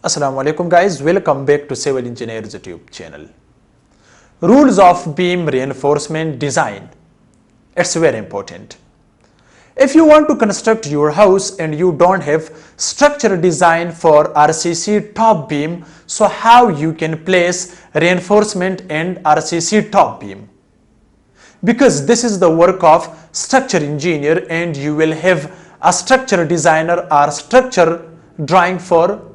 Assalamu alaikum guys, welcome back to Civil Engineers YouTube channel. Rules of beam reinforcement design. It's very important. If you want to construct your house and you don't have structure design for RCC top beam, so how you can place reinforcement and RCC top beam? Because this is the work of structure engineer and you will have a structure designer or structure drawing for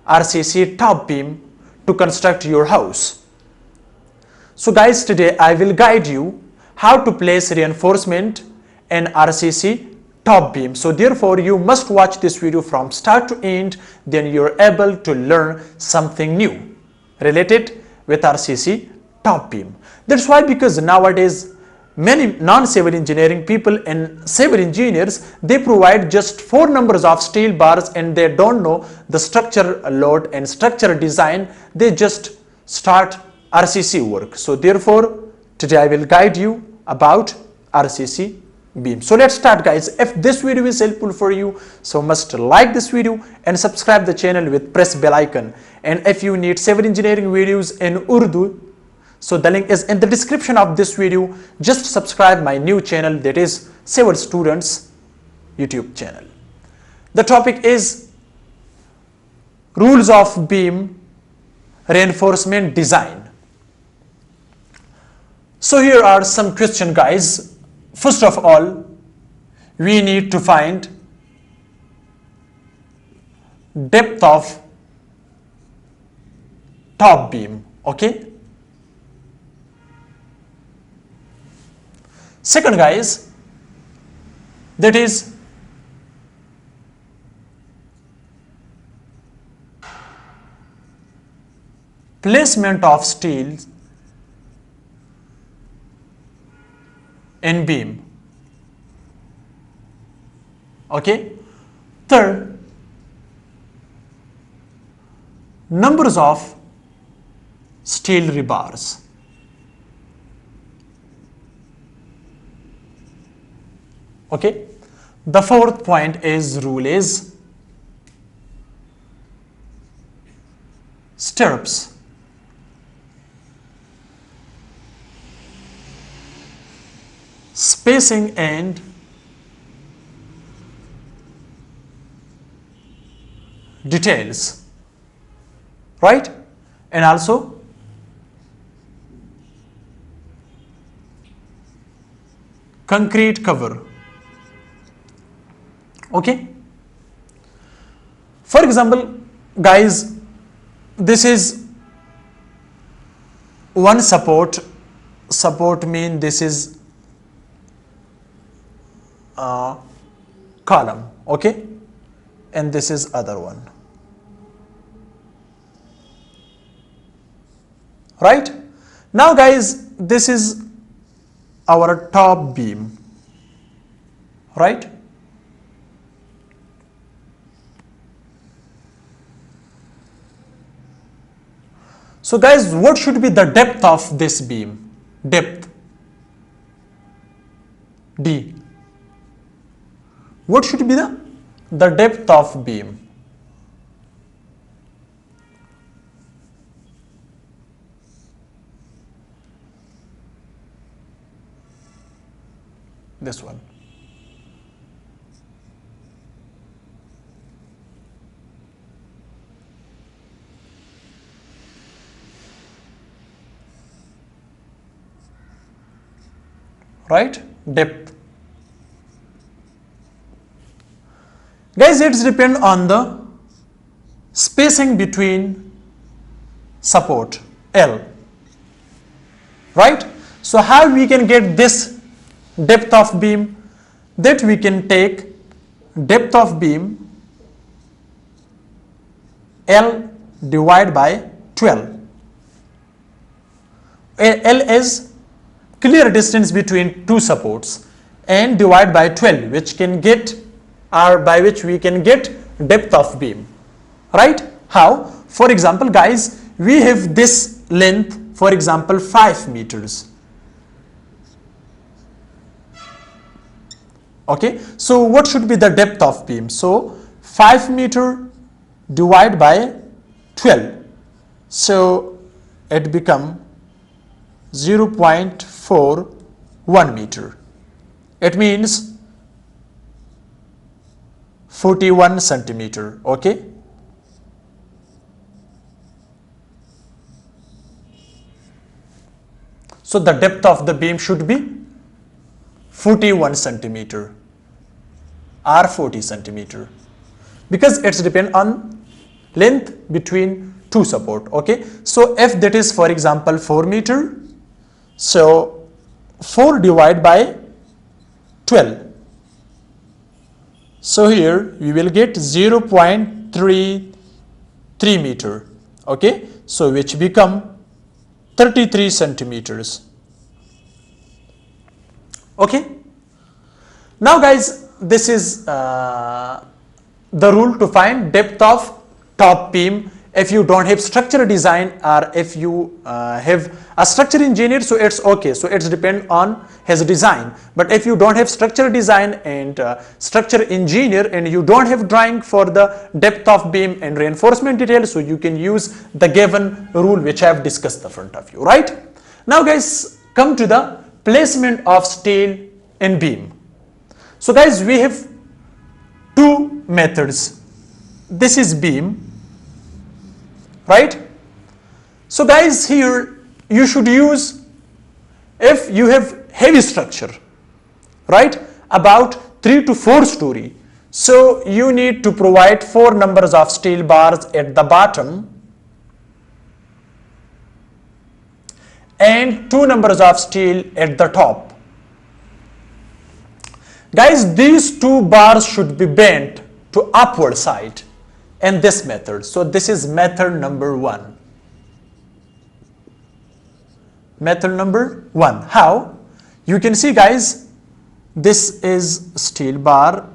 RCC top beam to construct your house. So guys, today I will guide you how to place reinforcement and RCC top beam. So therefore you must watch this video from start to end, then you're able to learn something new related with RCC top beam. That's why, because nowadays many non-civil engineering people and civil engineers, they provide just 4 numbers of steel bars and they don't know the structure load and structure design. They just start RCC work. So therefore today I will guide you about RCC beam. So let's start guys. If this video is helpful for you, so must like this video and subscribe the channel with press bell icon. And if you need civil engineering videos in Urdu, so the link is in the description of this video. Just subscribe my new channel, that is Civil Students YouTube channel. The topic is rules of beam reinforcement design. So here are some questions guys. First of all, we need to find depth of top beam. Okay. Second guys, that is placement of steel in beam. Okay. Third, numbers of steel rebars. Okay. The fourth point is rule is stirrups. Spacing and details, right? And also concrete cover. Okay. For example guys, this is one support mean this is column, okay, and this is other one, right? Now guys, this is our top beam, right? So guys, what should be the depth of this beam? Depth D. What should be the depth of beam? This one. Right? Depth. Guys, it's depend on the spacing between support L, right? So how we can get this depth of beam? That we can take depth of beam L divided by 12. L is clear distance between two supports and divide by 12, which can get, or by which we can get depth of beam, right? How? For example guys, we have this length, for example 5 meters. Okay, so what should be the depth of beam? So 5 meter divided by 12. So it become 0.41 meter. It means 41 centimeter. Okay. So the depth of the beam should be 41 centimeter or 40 centimeter, because it's depend on length between two support. Okay, so if that is for example 4 meter, so 4 divided by 12, so here we will get 0.33 meter. Okay, so which become 33 centimeters. Okay, now guys, this is the rule to find depth of top beam if you don't have structure design, or if you have a structure engineer, so it's okay, so it's depend on his design. But if you don't have structure design and structure engineer, and you don't have drawing for the depth of beam and reinforcement details, so you can use the given rule which I have discussed in front of you, right? Now guys, come to the placement of steel in beam. So guys, we have two methods. This is beam, right? So guys, here you should use, if you have heavy structure, right, about 3 to 4 story, so you need to provide 4 numbers of steel bars at the bottom and 2 numbers of steel at the top. Guys, these 2 bars should be bent to upward side in this method. So this is method number 1. Method number 1. How? You can see guys, this is steel bar.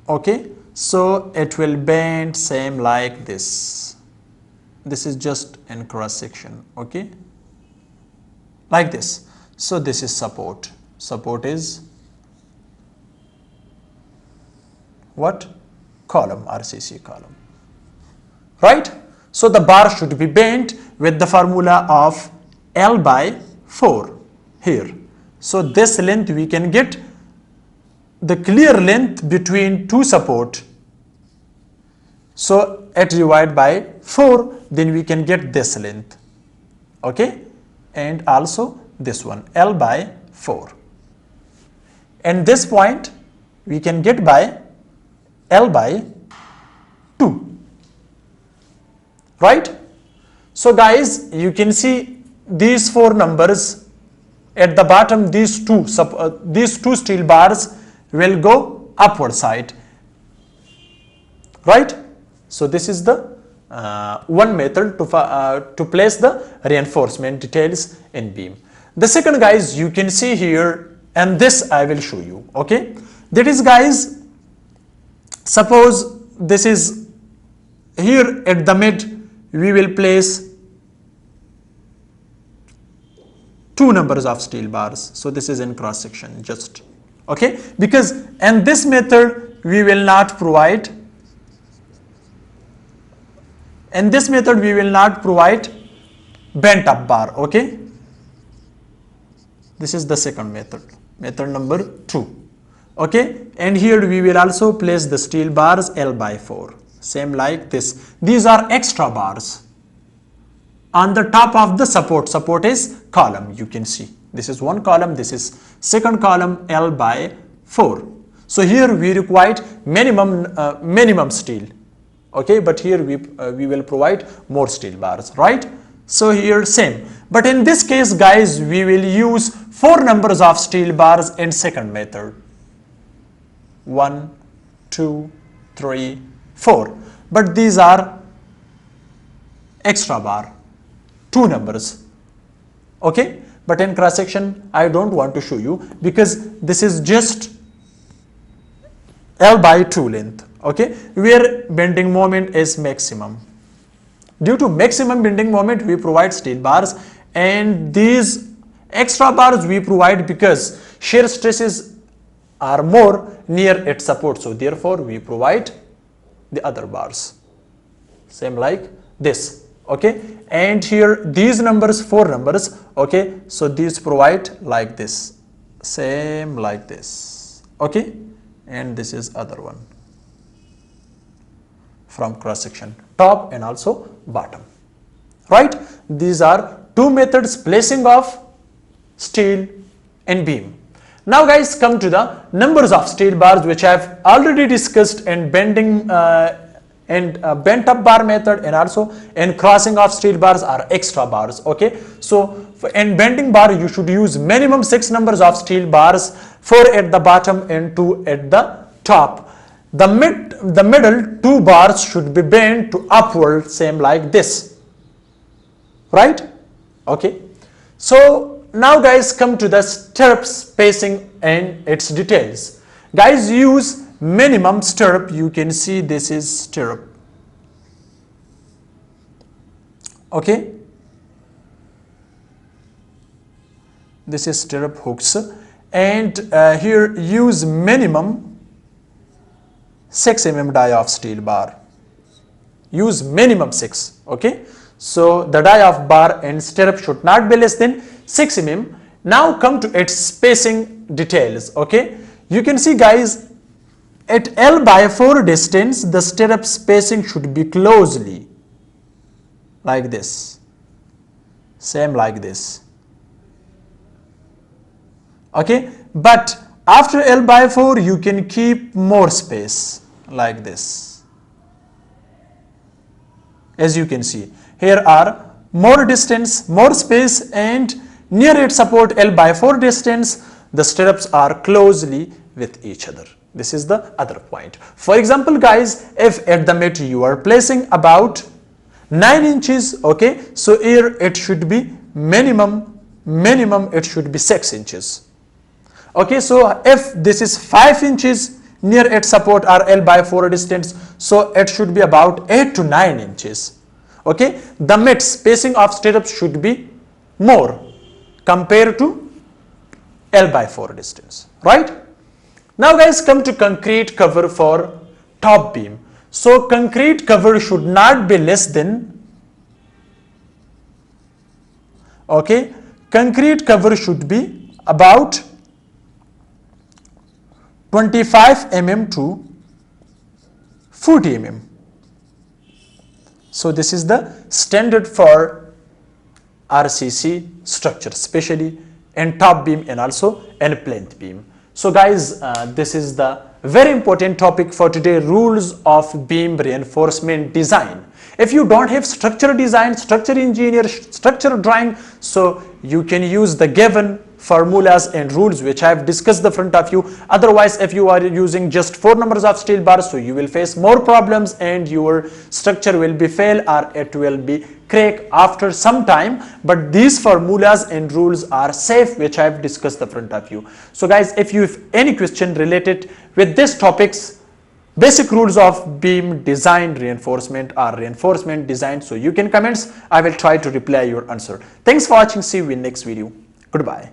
Okay, so it will bend same like this. This is just in cross section. Okay, like this. So this is support. Support is what? Column, RCC column, right? So the bar should be bent with the formula of L by 4 here. So this length we can get the clear length between two support. So at divided by 4, then we can get this length. Okay, and also this one, L by 4. And this point we can get by L by 2, right? So guys, you can see these 4 numbers at the bottom, these two steel bars will go upward side, right? So this is the one method to place the reinforcement details in beam. The second, guys, you can see here, and this I will show you. Okay, that is guys, suppose this is here at the mid, we will place 2 numbers of steel bars. So this is in cross section just. Okay, because in this method we will not provide, bent up bar. Okay, this is the second method, method number 2. Okay, and here we will also place the steel bars L by 4, same like this. These are extra bars on the top of the support. Support is column. You can see this is one column, this is second column, L by 4. So here we require minimum steel. Okay, but here we will provide more steel bars, right? So here same, but in this case guys, we will use 4 numbers of steel bars in second method. 1, 2, 3, 4, but these are extra bar, 2 numbers. Okay, but in cross section I don't want to show you, because this is just L by 2 length. Okay, where bending moment is maximum. Due to maximum bending moment, we provide steel bars, and these extra bars we provide because shear stresses are more near its support, so therefore we provide the other bars. same like this. Okay, and here these numbers, 4 numbers. Okay, so these provide like this, same like this. Okay, and this is other one from cross section, top and also bottom. Right, these are two methods placing of steel and beam. Now guys, come to the numbers of steel bars, which I have already discussed in bending bent up bar method, and also in crossing of steel bars are extra bars. Okay, so in bending bar you should use minimum 6 numbers of steel bars, 4 at the bottom and 2 at the top. The middle 2 bars should be bent to upward, same like this. Right? Okay, so now guys, come to the stirrup spacing and its details. Guys, use minimum stirrup. You can see this is stirrup. Okay, this is stirrup hooks, and here use minimum 6 mm die of steel bar. Use minimum 6. Okay, so the die of bar and stirrup should not be less than 6 mm. Now come to its spacing details. Okay, you can see guys, at L/4 distance the stirrup spacing should be closely like this, same like this. Okay, but after L/4 you can keep more space like this. As you can see, here are more distance, more space, and near its support L/4 distance the stirrups are closely with each other. This is the other point. For example guys, if at the mid you are placing about 9 inches, okay, so here it should be minimum it should be 6 inches. Okay, so if this is 5 inches near its support or L/4 distance, so it should be about 8 to 9 inches. Okay, the mid spacing of stirrups should be more compared to L/4 distance. Right? Now guys, come to concrete cover for top beam. So concrete cover should not be less than, okay, concrete cover should be about 25 mm to 40 mm. So this is the standard for RCC structure, especially in top beam and also in plinth beam. So guys, this is the very important topic for today, rules of beam reinforcement design. If you don't have structure design, structure engineer, structure drawing, so you can use the given formulas and rules which I have discussed the front of you. Otherwise, if you are using just 4 numbers of steel bars, so you will face more problems and your structure will be fail or it will be crack after some time. But these formulas and rules are safe which I have discussed the front of you. So guys, if you have any question related with these topics, basic rules of beam design, reinforcement or reinforcement design, so you can comments. I will try to reply your answer. Thanks for watching. See you in next video. Goodbye.